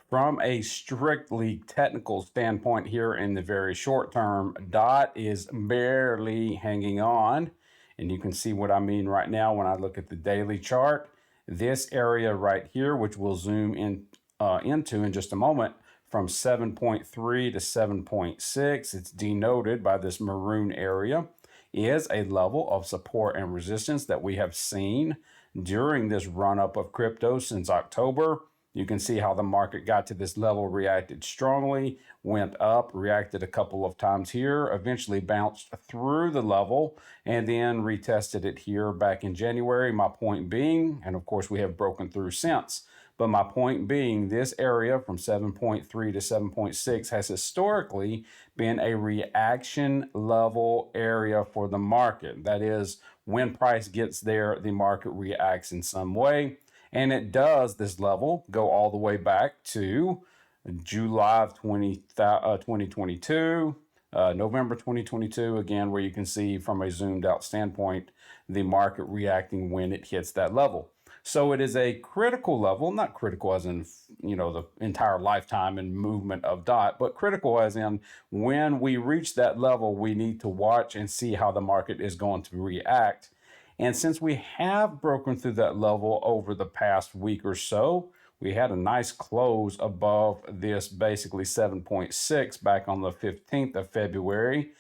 From a strictly technical standpoint here in the very short term, DOT is barely hanging on. And you can see what I mean right now when I look at the daily chart. This area right here, which we'll zoom into in just a moment, from 7.3 to 7.6, it's denoted by this maroon area, is a level of support and resistance that we have seen during this run-up of crypto since October. You can see how the market got to this level, reacted strongly, went up, reacted a couple of times here, eventually bounced through the level, and then retested it here back in January. My point being, and of course we have broken through since, but my point being, this area from 7.3 to 7.6 has historically been a reaction level area for the market. That is, when price gets there, the market reacts in some way. And it does, this level, go all the way back to July of 2022, November 2022, again, where you can see from a zoomed out standpoint, the market reacting when it hits that level. So it is a critical level, not critical as in, the entire lifetime and movement of DOT, but critical as in when we reach that level, we need to watch and see how the market is going to react. And since we have broken through that level over the past week or so, we had a nice close above this basically 7.6 back on the 15th of February.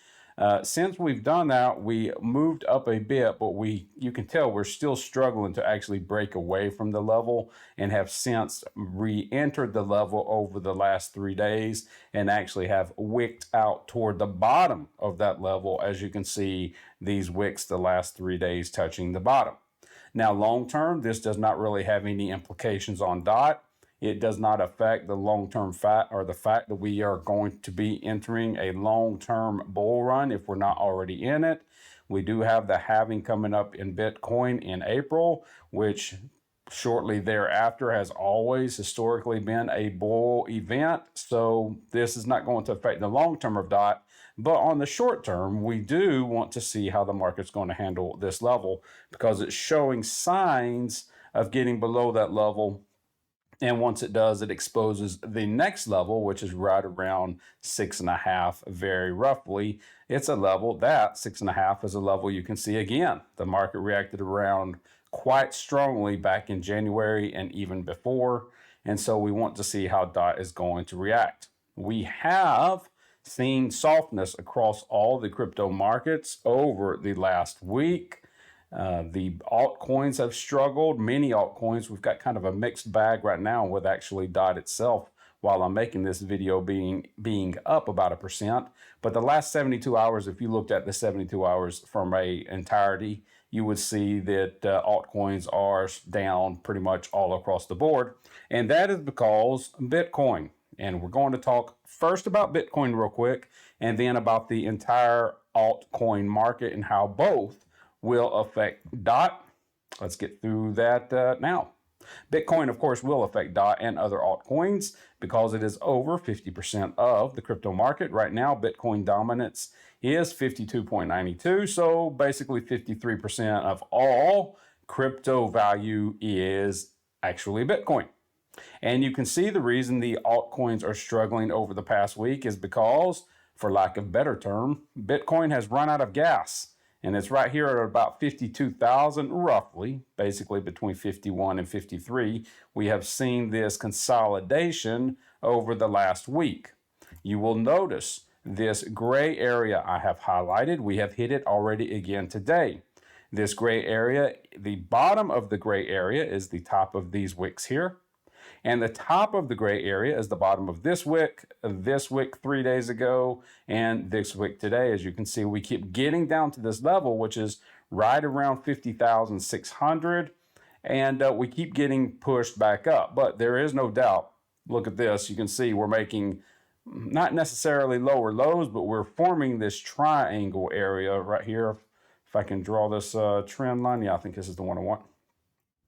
Since we've done that, we moved up a bit, but you can tell we're still struggling to actually break away from the level and have since re-entered the level over the last 3 days and actually have wicked out toward the bottom of that level. As you can see, these wicks the last 3 days touching the bottom. Now, long term, this does not really have any implications on DOT. It does not affect the long-term fact or the fact that we are going to be entering a long-term bull run if we're not already in it. We do have the halving coming up in Bitcoin in April, which shortly thereafter has always historically been a bull event. So this is not going to affect the long term of DOT. But on the short term, we do want to see how the market's going to handle this level because it's showing signs of getting below that level. And once it does, it exposes the next level, which is right around 6.5, very roughly. It's a level that 6.5 is a level you can see again. The market reacted around quite strongly back in January and even before. And so we want to see how DOT is going to react. We have seen softness across all the crypto markets over the last week. The altcoins have struggled. Many altcoins, we've got kind of a mixed bag right now with actually DOT itself while I'm making this video being up about 1%. But the last 72 hours, if you looked at the 72 hours from a entirety, you would see that altcoins are down pretty much all across the board. And that is because Bitcoin. And we're going to talk first about Bitcoin real quick, and then about the entire altcoin market and how both will affect DOT. Let's get through that now. Bitcoin, of course, will affect DOT and other altcoins because it is over 50% of the crypto market. Right now, Bitcoin dominance is 52.92. So basically 53% of all crypto value is actually Bitcoin. And you can see the reason the altcoins are struggling over the past week is because, for lack of a better term, Bitcoin has run out of gas. And it's right here at about 52,000, roughly, basically between 51 and 53. We have seen this consolidation over the last week. You will notice this gray area I have highlighted. We have hit it already again today. This gray area, the bottom of the gray area is the top of these wicks here. And the top of the gray area is the bottom of this wick 3 days ago, and this wick today. As you can see, we keep getting down to this level, which is right around 50,600, and we keep getting pushed back up. But there is no doubt, look at this, you can see we're making not necessarily lower lows, but we're forming this triangle area right here. If I can draw this trend line, yeah, I think this is the one I want.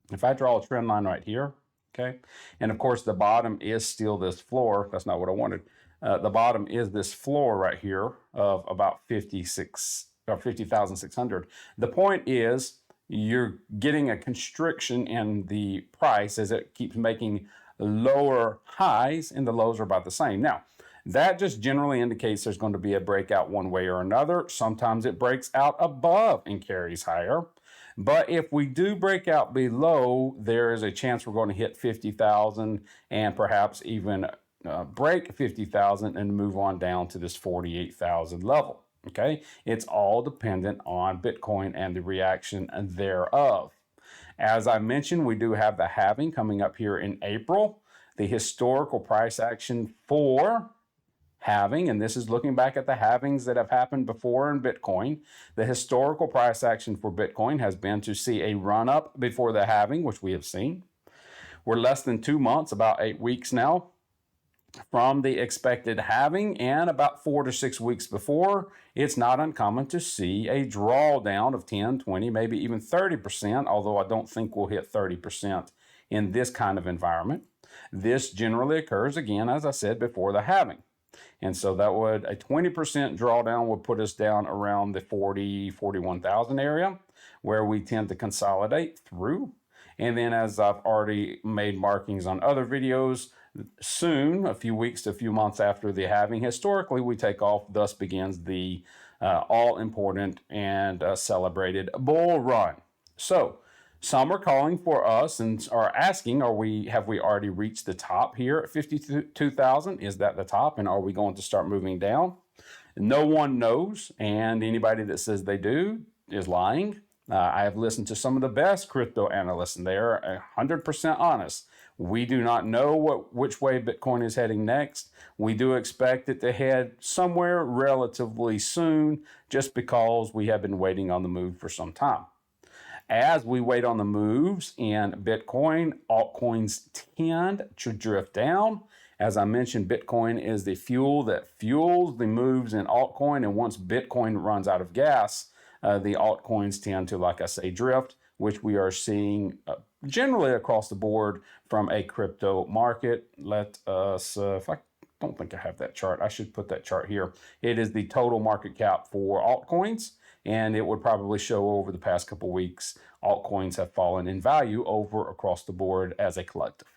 If I draw a trend line right here, okay, and of course the bottom is still this floor. That's not what I wanted. The bottom is this floor right here of about 50,600. The point is you're getting a constriction in the price as it keeps making lower highs and the lows are about the same. Now, that just generally indicates there's going to be a breakout one way or another. Sometimes it breaks out above and carries higher. But if we do break out below, there is a chance we're going to hit 50,000 and perhaps even break 50,000 and move on down to this 48,000 level. Okay, it's all dependent on Bitcoin and the reaction thereof. As I mentioned, we do have the halving coming up here in April. The historical price action for halving, and this is looking back at the halvings that have happened before in Bitcoin. The historical price action for Bitcoin has been to see a run up before the halving, which we have seen. We're less than 2 months, about 8 weeks now, from the expected halving, and about 4 to 6 weeks before, it's not uncommon to see a drawdown of 10, 20, maybe even 30%, although I don't think we'll hit 30% in this kind of environment. This generally occurs, again, as I said, before the halving. And so that would, a 20% drawdown would put us down around the 41,000 area, where we tend to consolidate through. And then, as I've already made markings on other videos, soon, a few weeks to a few months after the halving, historically we take off. Thus begins the all-important and celebrated bull run. So some are calling for us and are asking, have we already reached the top here at 52,000? Is that the top, and are we going to start moving down? No one knows, and anybody that says they do is lying. I have listened to some of the best crypto analysts, and they are 100% honest. We do not know which way Bitcoin is heading next. We do expect it to head somewhere relatively soon, just because we have been waiting on the move for some time. As we wait on the moves in Bitcoin, altcoins tend to drift down. As I mentioned, Bitcoin is the fuel that fuels the moves in altcoin, and once Bitcoin runs out of gas, the altcoins tend to, like I say, drift, which we are seeing generally across the board from a crypto market. Let us, if I don't think I have that chart, I should put that chart here. It is the total market cap for altcoins, and it would probably show over the past couple weeks, altcoins have fallen in value over across the board as a collective.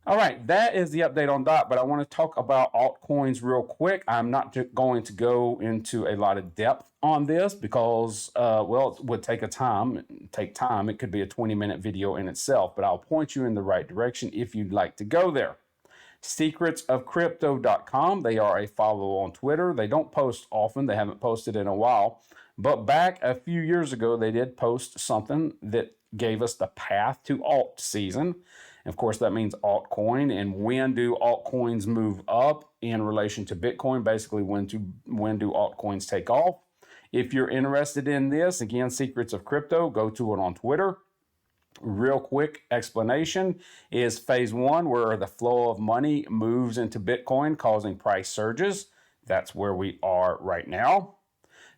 All right, that is the update on DOT, but I want to talk about altcoins real quick. I'm not going to go into a lot of depth on this because, well, it would take time. It could be a 20-minute video in itself, but I'll point you in the right direction if you'd like to go there. Secretsofcrypto.com. They are a follow on Twitter. They don't post often. They haven't posted in a while. But back a few years ago, they did post something that gave us the path to alt season. Of course, that means altcoin. And when do altcoins move up in relation to Bitcoin? Basically, when do altcoins take off? If you're interested in this, again, Secrets of Crypto, go to it on Twitter. Real quick explanation is phase 1, where the flow of money moves into Bitcoin, causing price surges. That's where we are right now.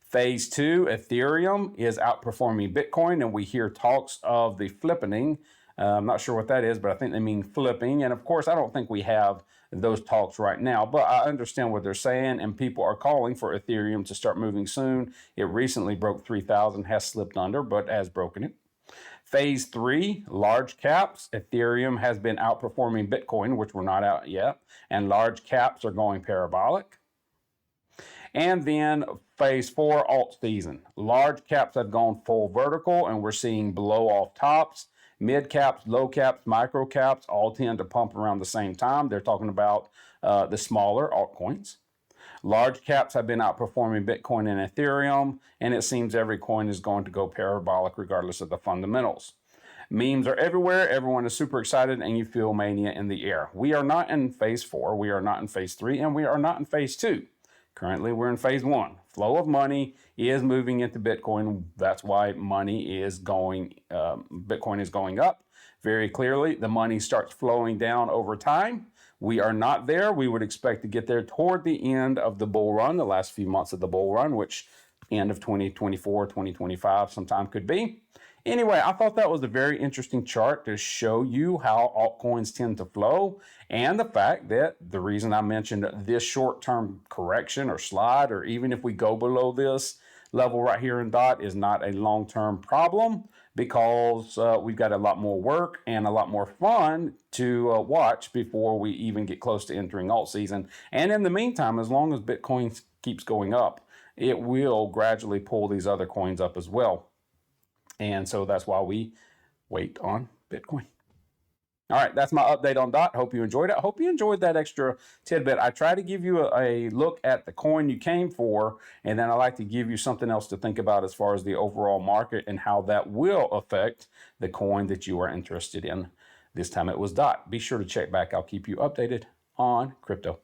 Phase 2, Ethereum is outperforming Bitcoin, and we hear talks of the flippening. I'm not sure what that is, but I think they mean flipping. And of course, I don't think we have those talks right now, but I understand what they're saying, and people are calling for Ethereum to start moving soon. It recently broke 3,000, has slipped under, but has broken it. Phase 3, large caps. Ethereum has been outperforming Bitcoin, which we're not out yet, and large caps are going parabolic. And then phase 4, alt season. Large caps have gone full vertical, and we're seeing blow off tops. Mid caps, low caps, micro caps all tend to pump around the same time. They're talking about the smaller altcoins. Large caps have been outperforming Bitcoin and Ethereum, and it seems every coin is going to go parabolic regardless of the fundamentals. Memes are everywhere. Everyone is super excited, and you feel mania in the air. We are not in phase 4. We are not in phase 3, and we are not in phase 2. Currently, we're in phase 1. Flow of money is moving into Bitcoin. That's why Bitcoin is going up. Very clearly, the money starts flowing down over time. We are not there. We would expect to get there toward the end of the bull run, the last few months of the bull run, which end of 2024, 2025 sometime could be. Anyway, I thought that was a very interesting chart to show you how altcoins tend to flow, and the fact that the reason I mentioned this short-term correction or slide, or even if we go below this, level right here in DOT is not a long-term problem because we've got a lot more work and a lot more fun to watch before we even get close to entering alt season. And in the meantime, as long as Bitcoin keeps going up, it will gradually pull these other coins up as well. And so that's why we wait on Bitcoin. All right, that's my update on DOT. Hope you enjoyed it. I hope you enjoyed that extra tidbit. I try to give you a look at the coin you came for, and then I like to give you something else to think about as far as the overall market and how that will affect the coin that you are interested in. This time it was DOT. Be sure to check back. I'll keep you updated on crypto.